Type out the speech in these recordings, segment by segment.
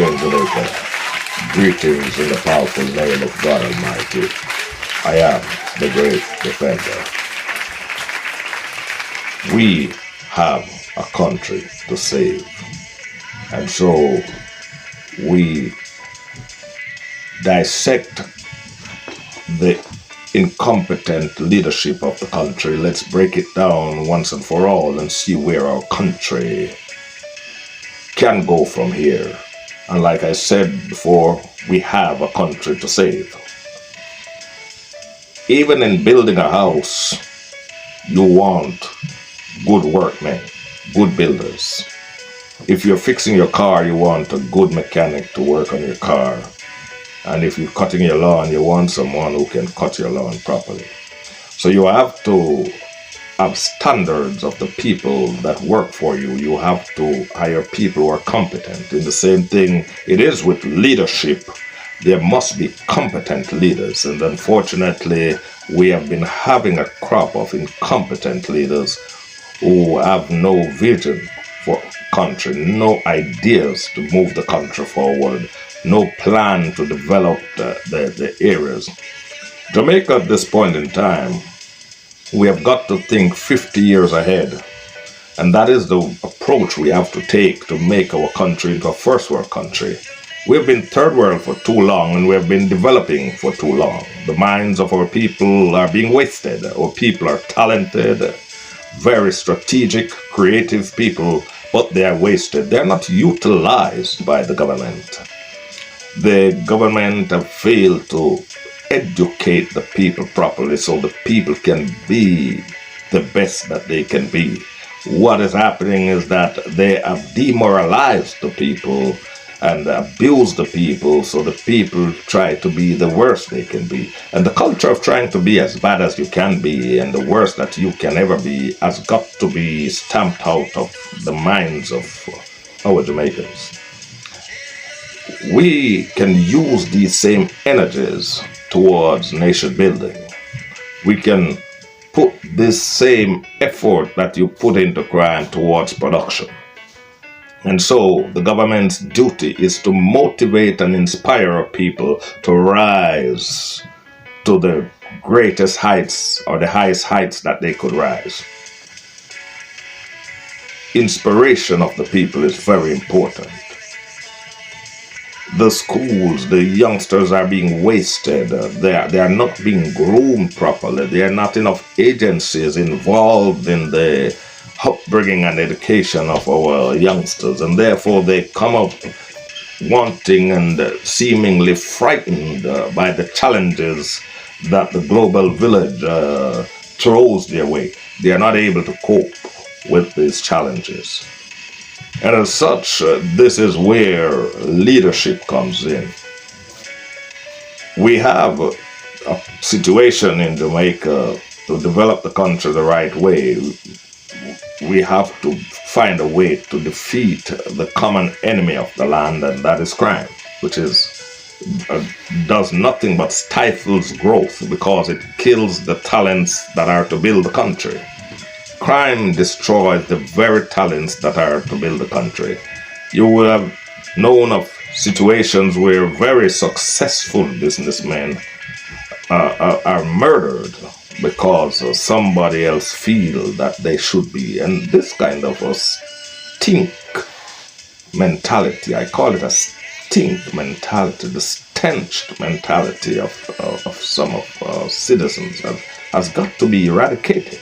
again, Jamaica. Greetings in the powerful name of God Almighty. I am the great defender. We have a country to save. And so we dissect the incompetent leadership of the country. Let's break it down once and for all and see where our country can go from here. And like I said before, we have a country to save. Even in building a house, you want good workmen, good builders. If you're fixing your car, you want a good mechanic to work on your car. And if you're cutting your lawn, you want someone who can cut your lawn properly. So you have to have standards of the people that work for you. You have to hire people who are competent. In the same thing it is with leadership. There must be competent leaders. And unfortunately, we have been having a crop of incompetent leaders who have no vision for country, no ideas to move the country forward, no plan to develop the areas. Jamaica at this point in time, we have got to think 50 years ahead. And that is the approach we have to take to make our country into a first world country. We've been third world for too long and we have been developing for too long. The minds of our people are being wasted. Our people are talented, very strategic, creative people, but they are wasted. They're not utilized by the government. The government have failed to educate the people properly so the people can be the best that they can be. What is happening is that they have demoralized the people and abused the people, so the people try to be the worst they can be. And the culture of trying to be as bad as you can be and the worst that you can ever be has got to be stamped out of the minds of our Jamaicans. We can use these same energies towards nation building. We can put this same effort that you put into crime towards production. And so the government's duty is to motivate and inspire our people to rise to the greatest heights or the highest heights that they could rise. Inspiration of the people is very important. The schools, the youngsters are being wasted. They are not being groomed properly. There are not enough agencies involved in the upbringing and education of our youngsters. And therefore they come up wanting and seemingly frightened by the challenges that the global village throws their way. They are not able to cope with these challenges. And as such, this is where leadership comes in. We have a situation in Jamaica to develop the country the right way. We have to find a way to defeat the common enemy of the land, and that is crime, which does nothing but stifles growth because it kills the talents that are to build the country. Crime destroys the very talents that are to build the country. You will have known of situations where very successful businessmen are murdered because somebody else feels that they should be. And this kind of a stink mentality, I call it a stink mentality, the stench mentality of some of our citizens has got to be eradicated.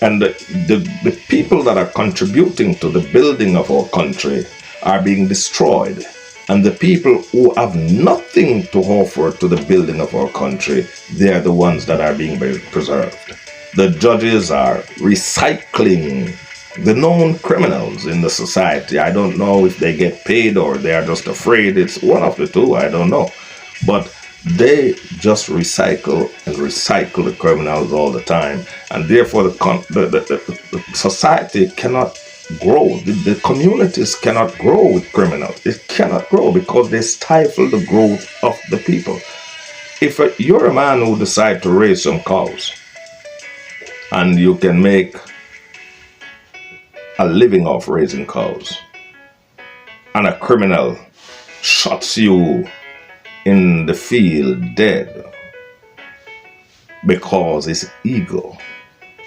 And the people that are contributing to the building of our country are being destroyed. And the people who have nothing to offer to the building of our country, they are the ones that are being preserved. The judges are recycling the known criminals in the society. I don't know if they get paid or they are just afraid. It's one of the two, I don't know. But they just recycle and recycle the criminals all the time. And therefore the society cannot grow. The communities cannot grow with criminals. It cannot grow because they stifle the growth of the people. If you're a man who decides to raise some cows and you can make a living off raising cows, and a criminal shots you in the field dead because his ego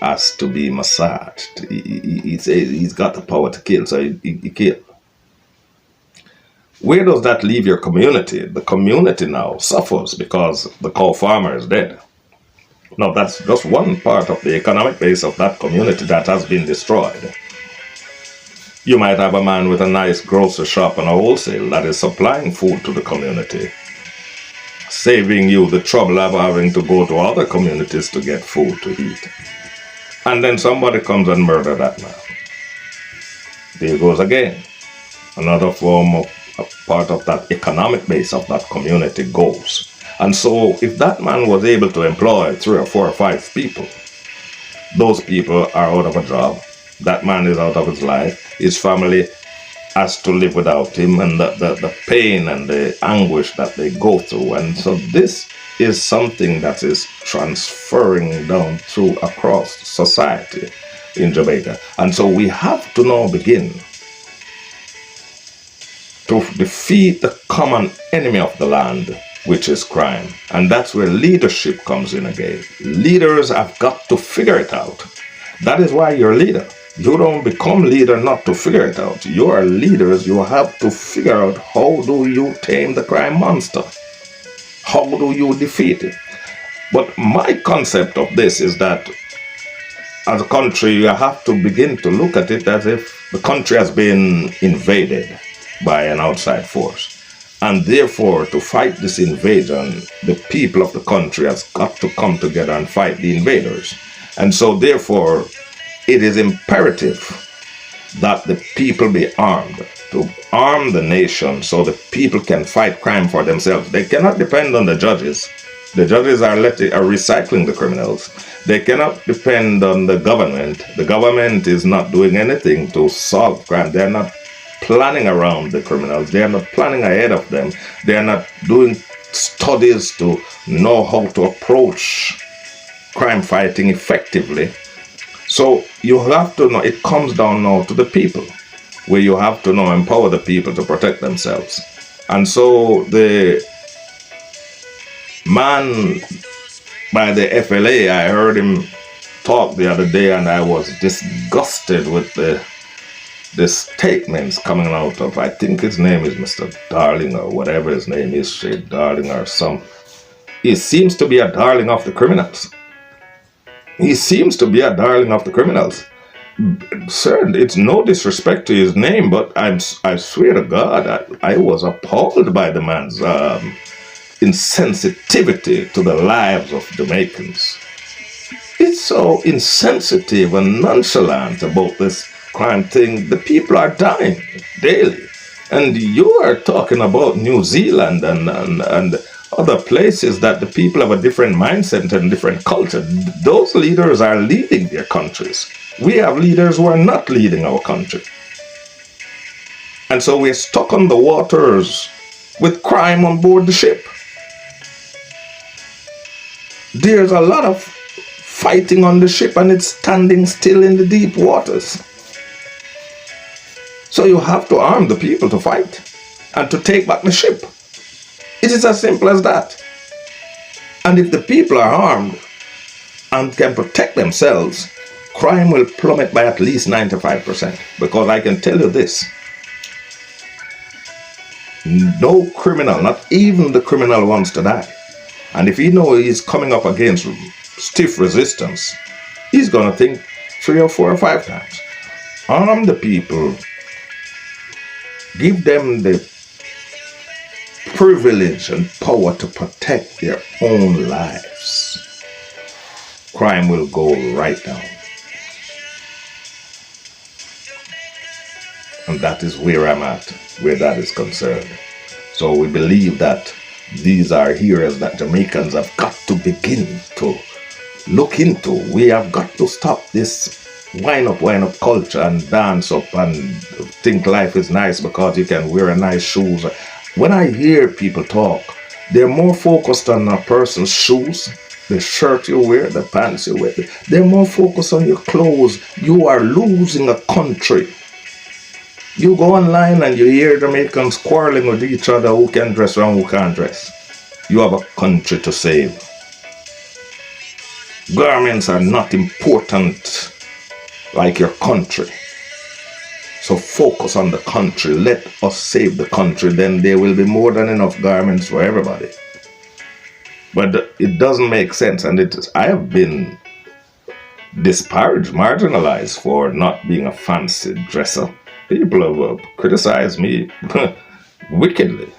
has to be massaged. He's got the power to kill, so he kills. Where does that leave your community? The community now suffers because the cow farmer is dead. Now, that's just one part of the economic base of that community that has been destroyed. You might have a man with a nice grocery shop and a wholesale that is supplying food to the community, saving you the trouble of having to go to other communities to get food to eat. And then somebody comes and murders that man. There goes again. Another form of a part of that economic base of that community goes. And so if that man was able to employ 3 or 4 or 5 people, those people are out of a job. That man is out of his life. His family has to live without him, and the pain and the anguish that they go through. And so this is something that is transferring down through across society in Jamaica. And so we have to now begin to defeat the common enemy of the land, which is crime. And that's where leadership comes in again. Leaders have got to figure it out. That is why you're a leader. You don't become leader not to figure it out. You are leaders. You have to figure out, how do you tame the crime monster? How do you defeat it? But my concept of this is that as a country, you have to begin to look at it as if the country has been invaded by an outside force. And therefore, to fight this invasion, the people of the country has got to come together and fight the invaders. And so therefore, it is imperative that the people be armed, to arm the nation so the people can fight crime for themselves. They cannot depend on the judges. The judges are recycling the criminals. They cannot depend on the government. The government is not doing anything to solve crime. They're not planning around the criminals. They are not planning ahead of them. They are not doing studies to know how to approach crime fighting effectively. So you have to know, it comes down now to the people, where you have to now empower the people to protect themselves. And so the man by the FLA, I heard him talk the other day, and I was disgusted with the statements coming out of, I think his name is Mr. Darling, or whatever his name is, Shade Darling or some. He seems to be a darling of the criminals. He seems to be a darling of the criminals. Sir, it's no disrespect to his name, but I swear to God, I was appalled by the man's insensitivity to the lives of Jamaicans. It's so insensitive and nonchalant about this crime thing. The people are dying daily. And you are talking about New Zealand and other places that the people have a different mindset and different culture. Those leaders are leading their countries. We have leaders who are not leading our country. And so we're stuck on the waters with crime on board the ship. There's a lot of fighting on the ship, and it's standing still in the deep waters. So you have to arm the people to fight and to take back the ship. It is as simple as that. And if the people are armed and can protect themselves, crime will plummet by at least 95%. Because I can tell you this, no criminal, not even the criminal, wants to die. And if he knows he's coming up against stiff resistance, he's going to think 3 or 4 or 5 times. Arm the people. Give them the privilege and power to protect their own lives. Crime will go right down. And that is where I'm at, where that is concerned. So we believe that these are areas that Jamaicans have got to begin to look into. We have got to stop this wind up culture and dance up and think life is nice because you can wear a nice shoes. When I hear people talk, they're more focused on a person's shoes, the shirt you wear, the pants you wear. They're more focused on your clothes. You are losing a country You go online and you hear Jamaicans quarreling with each other who can dress and who can't dress. You have a country to save. Garments are not important like your country. So focus on the country. Let us save the country. Then there will be more than enough garments for everybody. But it doesn't make sense. And I have been disparaged, marginalized for not being a fancy dresser. People have criticized me wickedly.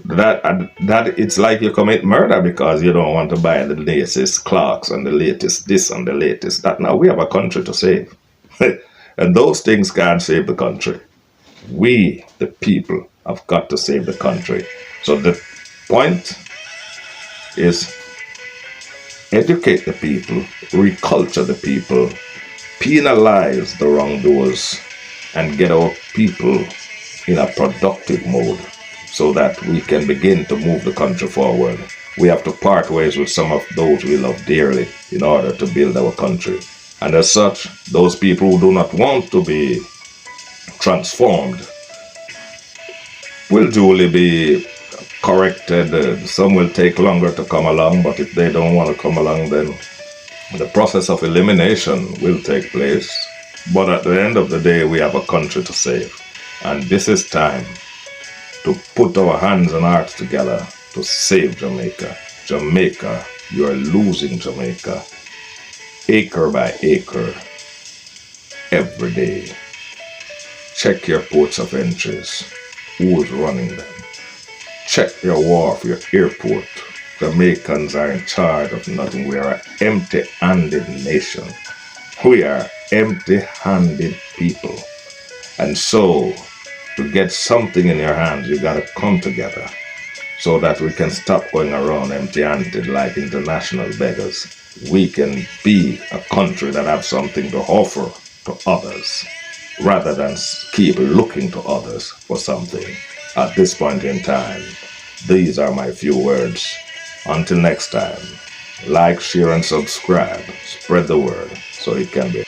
That it's like you commit murder because you don't want to buy the latest clocks and the latest this and the latest that. Now we have a country to save. And those things can't save the country. We, the people, have got to save the country. So the point is educate the people, reculture the people, penalize the wrongdoers, and get our people in a productive mode so that we can begin to move the country forward. We have to part ways with some of those we love dearly in order to build our country. And as such, those people who do not want to be transformed will duly be corrected. Some will take longer to come along, but if they don't want to come along, then the process of elimination will take place. But at the end of the day, we have a country to save. And this is time to put our hands and hearts together to save Jamaica. Jamaica, you are losing Jamaica. Acre by acre, every day. Check your ports of entries. Who is running them? Check your wharf, your airport. Jamaicans are in charge of nothing. We are an empty-handed nation. We are empty-handed people. And so, to get something in your hands, you gotta come together so that we can stop going around empty-handed like international beggars. We can be a country that have something to offer to others rather than keep looking to others for something. At this point in time, these are my few words. Until next time, like, share, and subscribe. Spread the word so it can be